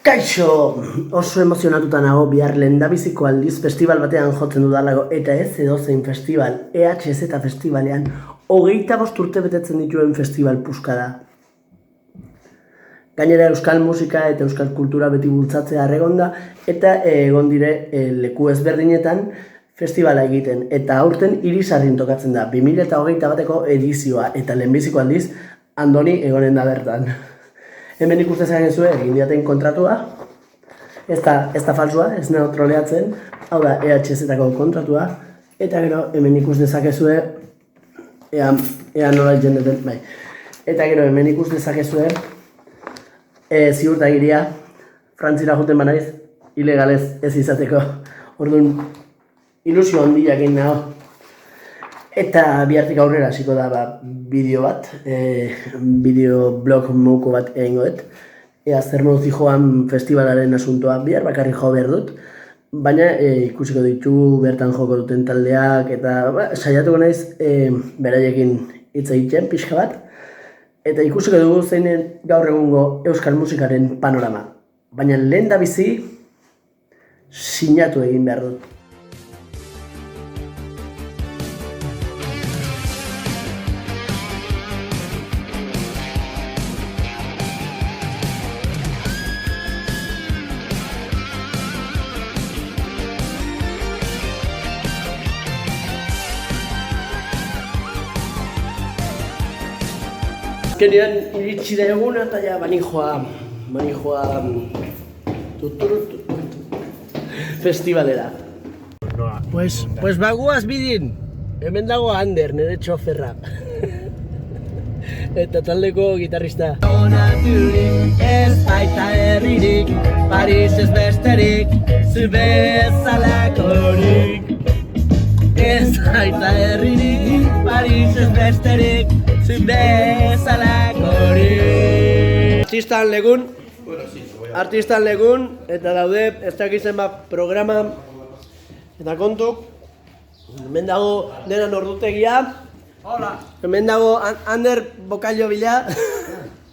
Kaixo, oso emozionatuta nago bihar lehendabiziko aldiz festival batean jotzen dudalago eta ez edozein festival, EHZ festivalean 25 urte betetzen dituen festival puska da. Gainera euskal musika eta euskal kultura beti bultzatzea erregonda eta egon dire leku ezberdinetan festivala egiten eta aurten Irisarrin tokatzen da 2021ko edizioa eta lehenbiziko aldiz Andoni egonen da bertan. Hemen ikuste zakezue egin diaten kontratua, ez da falsua, ez nago troleatzen, hau da EHZ-ako kontratua, eta gero hemen ikus dezakezue, ea nola jendeten, bai. Eta gero hemen ikus dezakezue, ziurtagiria, frantzira joten banaiz, ilegalez ez izateko, orduan ilusio handiak egin nago. Eta bihartik aurrera hasiko da bideo bat, bideo-blog mouko bat egingoet. Ea zer moduz joan festivalaren asuntoa bihar, bakarrik jo behar dut. Baina ikusiko ditu bertan joko duten taldeak eta saiatuko naiz beraiekin hitz egiten pixka bat. Eta ikusiko dugu zein gaur egungo euskal musikaren panorama. Baina lehendabizi sinatu egin behar dut. Azkenean iritsi da eguna eta ja banijoa festivalera. Pues baguaz bidin, hemen dago Ander, nire txoferra. Eta taldeko gitarrista. Donaturik ez baita herririk, Paris ez besterik, zu bezalakorik. Ez baita herririk, Paris ez besterik, zu bezalakorik. Artistan legun, eta daude ez dakizen bat programa eta kontuk. Hemen dago denan ordutegia. Hola. Hemen dago Ander Bokallo bila.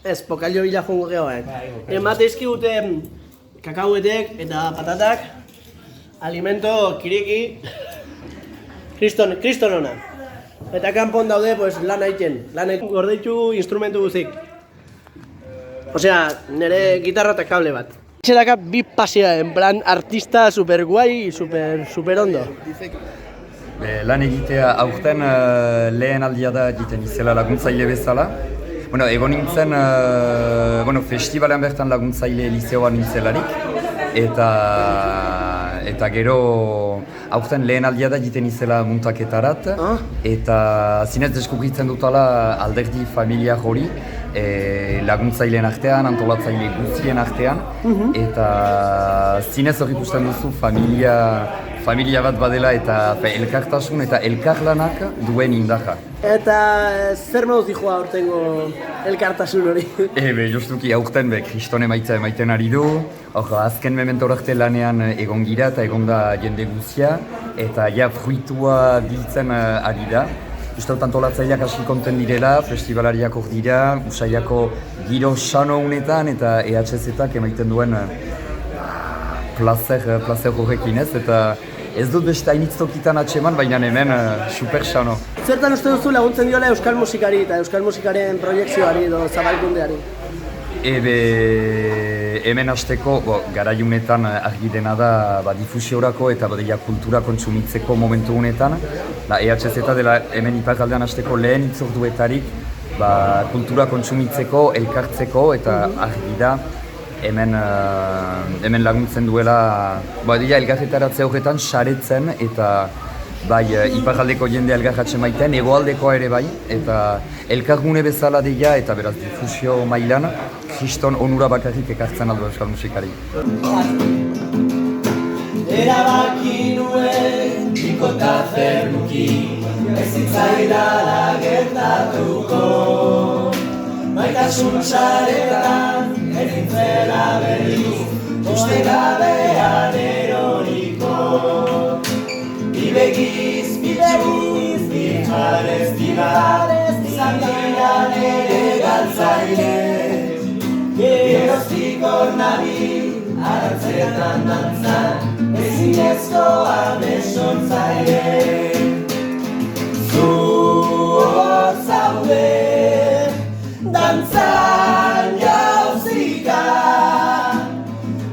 Ez, Bokallo bila jungo gehoen. Emateizkigute kakauetek eta patatak. Alimento kiriki. Kriston ona. Eta kanpon daude lan egiten. Gordeitu instrumentu guzik. Osea, nire gitarra eta kable bat. Txedaka bi pasia, en plan artista super guai, super ondo. Lan egitea aurten lehen aldia da egiten izela laguntzaile bezala. Egon nintzen festivalean bertan laguntzaile liceoan nintzelarik. Eta gero aurten lehen aldia da egiten izela muntaketarat. Eta zinez deskubritzen dutala alderdi familia hori. Laguntzaileen artean, antolatzaile guztien artean. Eta zinez hori ikusten duzu familia bat badela eta elkartasun eta elkarlanak duen indarra. Eta zer moduz dijoa aurtengo elkartasun hori? Justuki aurten kriston emaitza emaiten ari du. Azken memento arte lanean egon gira eta egon da jende guztia. Eta fruitua biltzen ari da. Uste dut antolatzaileak aski konten direla, festivalariak hor dira, Usaiako giro sano unetan eta EHZ-ak emaiten duen placer horrekin ez, eta ez dut beste hainitz tokitan atseman, baina hemen super sano. Zertan uste duzu laguntzen diola euskal musikari eta euskal musikaren proiektzioari edo zabalkundeari? Hemen hasteko, garaiunetan argi dena da difusiorako eta kultura kontsumitzeko momentu honetan. EHZ dela hemen iparraldean hasteko lehen itzorduetarik kultura kontsumitzeko, elkartzeko eta argi da hemen laguntzen duela elkarretaratze horretan saretzen eta iparraldeko jende elgarratzen maiten, hegoaldekoa ere bai, eta elkargune bezala deia eta beraz difusio mailan kriston onura bakarrik ekartzen aldo euskal musikari. Erabaki nuen, ikota zernuki, ez zitzaidala gertatuko. Maitasun saretan, ez nintzela berriz, uste gabean eroriko. Bibegiz, biharez digarez, izan dira nere galtzaile. Geroztik hor nabil, Arantzetan dantzan, ezinezkoa besontzaile. Zu hor zaude, dantzan jauzika,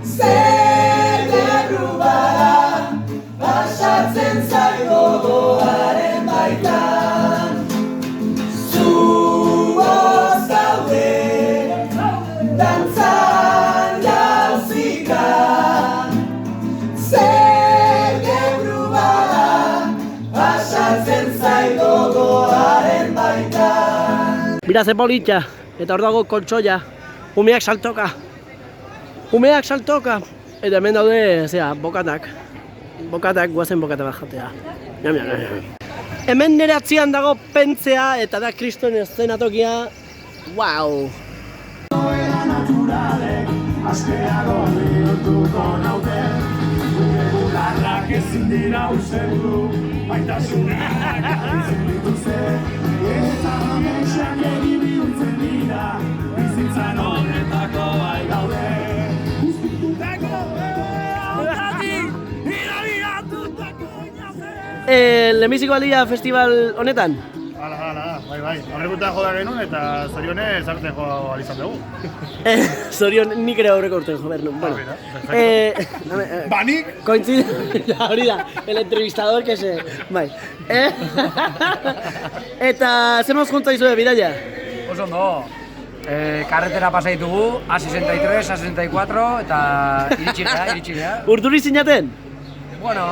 zer gerru bada, pasatzen zaigo gogoaren baitan. Zu hor zaude, dantzan jauzika, zer gerru bada, pasatzen zaigo gogoaren baitan. Mira ze politxa, eta hor dago kontsoia, umeak saltoka. Umeak saltoka. Eta hemen daude, bokatak. Bokatak, guazen bokata bat jatea. Hemen nire atzian dago pentzea, eta da kriston eszenatokia. Wow! Askeago bihurtuko naute, gure bularrak ezin dira usetu, baitasunak izan dituzte, eta amexak egi bihurtzen dira, bizitzan horretako bai daude. Guztitutako hautatik, irabiatutako inaze. Lehenbiziko aldia festival honetan? Hala, bai, horrekutan joda genuen eta zorionez hartzen jo alizan dugu. Zorion, nik ere aurreko urten jo behar nuen. Bueno, Banik? coincide, hori da, el entrevistador que se... Bai. Eta zer moz juntza izue, bidaia? Oso ondo, karretera pasa ditugu, A63, A64 eta iritsi gea. Urduri zinaten? Bueno,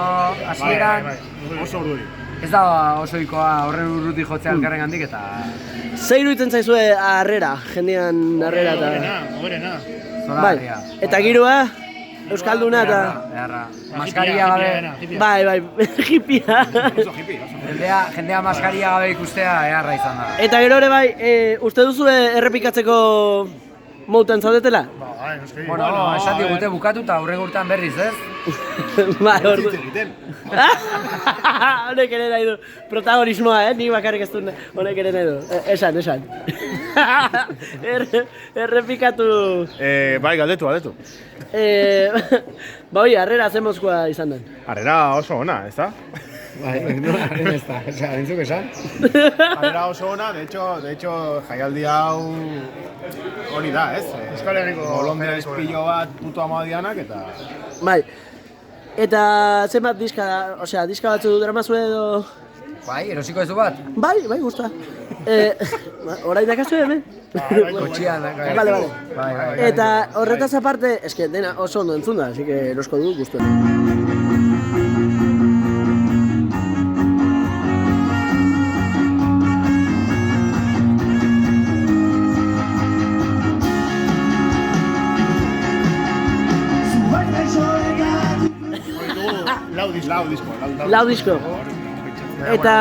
hasieran Bai, oso urduri. ez da osoikoa horren urruti jotzea elkarren handik eta... Zer iruditzen zaizue harrera, jendean harrera eta... Oberena. Zoragarria. Bai, eta giroa, euskalduna eta... Beharra. Maskaria gabe, Bai, hippia. Oso hippie, oso. jendea maskaria gabe ikustea eharra izan da. Eta gero ere bai, uste duzu errepikatzeko mouten zaudetela? Bai, noski. Bueno, esan digute bukatu eta hurrengo urtean berriz, ez? Bai, ordu... egiten. Honek ere nahi du, protagonismoa, nik bakarrik ez du, honek ere nahi du, esan. Errepikatu... Bai, galdetu. Ba hoi, harrera zemozkoa izan den. Harrera oso ona, ez da? Bai, nola ez da, entzuk esan? Harrera oso ona, de hecho, jaialdi hau hori da, ez? Euskal Herriko Bolondera espillo bat puto amadianak eta... Bai, eta zenbat diska, diska batzu dramazue edo... Bai, erosiko ez du bat? Bai, gusta. Orain dakazu hemen? Kotxian, Vale. Bai. Eta horretaz aparte, eske dena oso ondo entzun da, así que erosko du guztuen. Lau disko. Eta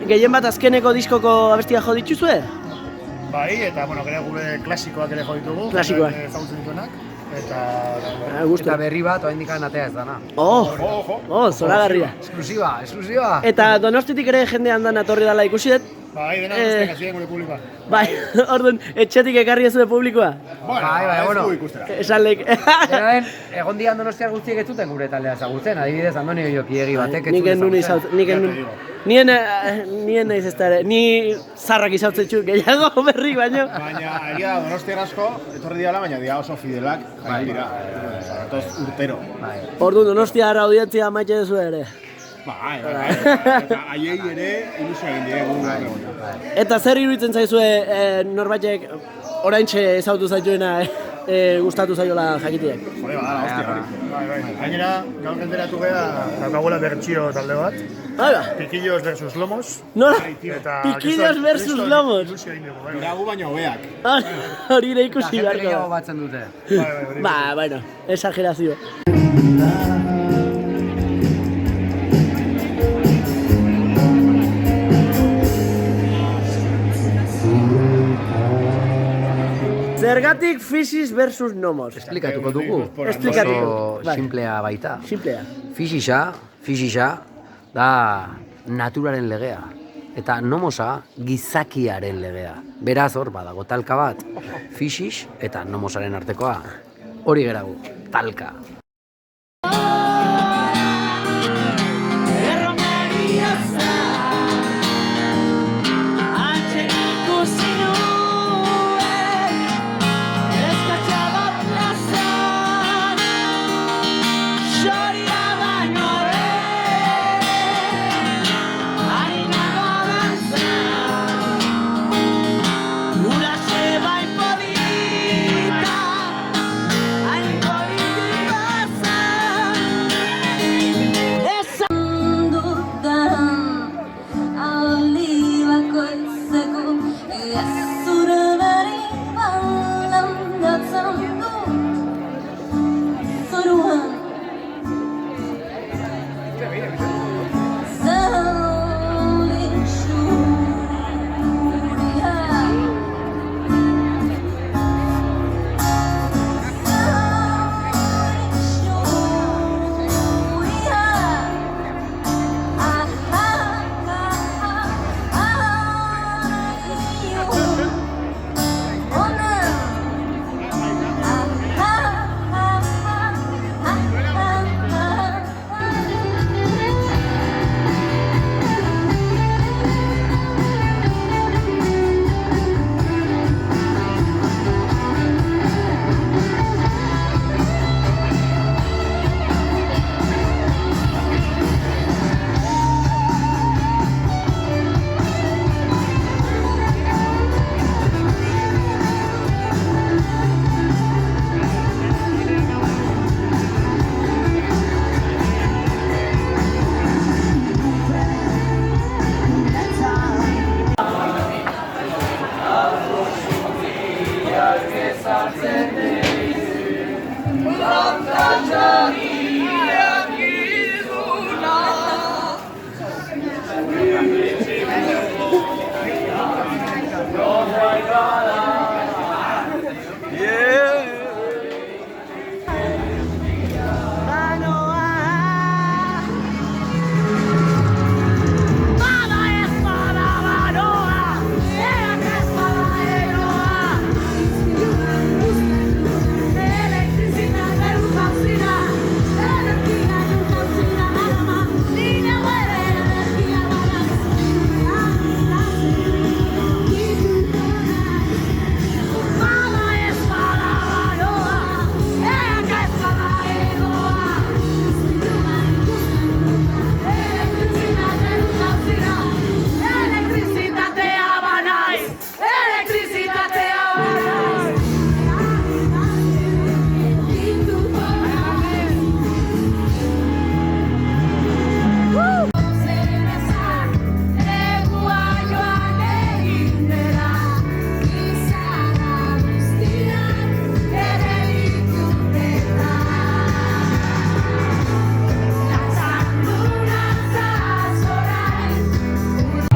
gehien bat azkeneko diskoko abestia jo dituzue? Bai, eta bueno, gure klasikoak ere jo ditugu. Klasikoak. Ezagutzen dituenak. Eta... Eta berri bat, oain dikan atea ez dana. Zoragarria. Esklusiba! Eta Donostitik ere jendean dan atorri dela ikusi dut. Bai, dena guztiak hasien gure publikoa. Bai, orduan, etxetik ekarri ez du publikoa. Bai, bueno. Ikustera. Esan lehik. Egon dian Donostiar guztiek ez zuten gure taldea ezagutzen, adibidez, Andoni Oiokiegi batek ez Nik zuen enun ezagutzen. Nien naiz ez da ere, ni zarrak izautzen txuk gehiago berri baino. Baina, egia da, Donostiar asko, etorri diala, baina dia oso fidelak, jai dira. Zatoz urtero. Orduan, Donostiar audientzia maite duzu ere. Bai. Eta haiei ere ilusio egin diegu. Eta zer iruditzen zaizue norbaitek oraintxe ezagutu zaituena gustatu zaiola jakitiek? Jode, badala, hostia. Bai. Gainera, gaur enteratu gara, daukaguela bertxio talde bat. Hala, Piquillos versus Lomos. nola? Eta Piquillos versus Lomos. Ilusio egin dugu, bai. Iragu baino hobeak. Hori ere ikusi Jende beharko gehiago da. batzen dute. Bai. Ba, bueno, exagerazio. Zergatik Fisis versus Nomos? Esplikatuko dugu. Esplikatuko. Oso Bai. simplea baita. Simplea. Fisisa da naturaren legea. Eta nomosa gizakiaren legea. Beraz hor badago talka bat, fisis eta nomosaren artekoa. hori geragu, talka.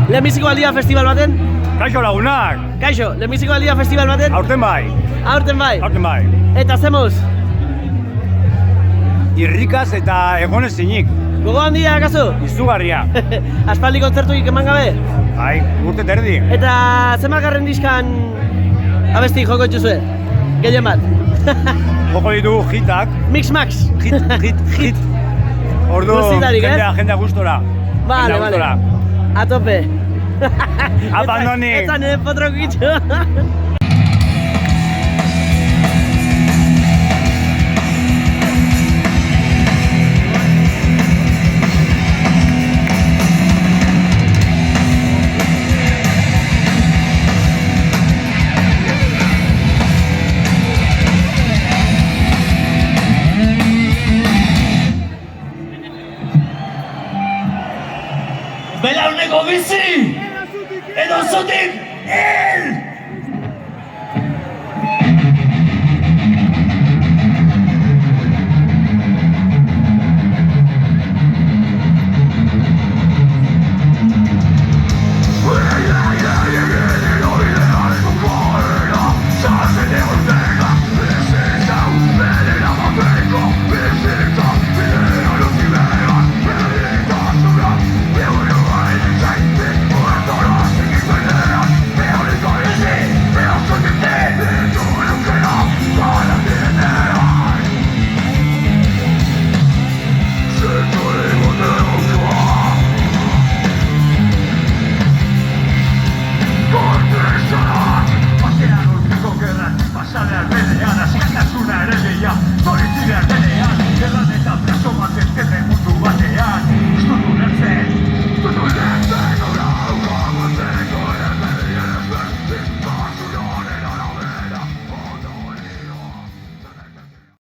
Lehenbiziko aldia festival baten? Kaixo lagunak! Kaixo, lehenbiziko aldia festival baten? Aurten bai! Aurten bai? Aurten bai! Eta zemuz? Irrikaz eta egonez zinik. Gogo handia, akaso? Izugarria! Aspaldi kontzertuik eman gabe? Bai, urte terdi. Eta zemakarren diskan abesti joko dituzue? Gehien bat? Joko ditu hitak. Mix Max? Hit. Ordu, Guztitarik, jendea gustora. Vale, vale. A tope. Abandoni. Eta nire potrokitxo. Belauneko bizi! Edo zutik hil!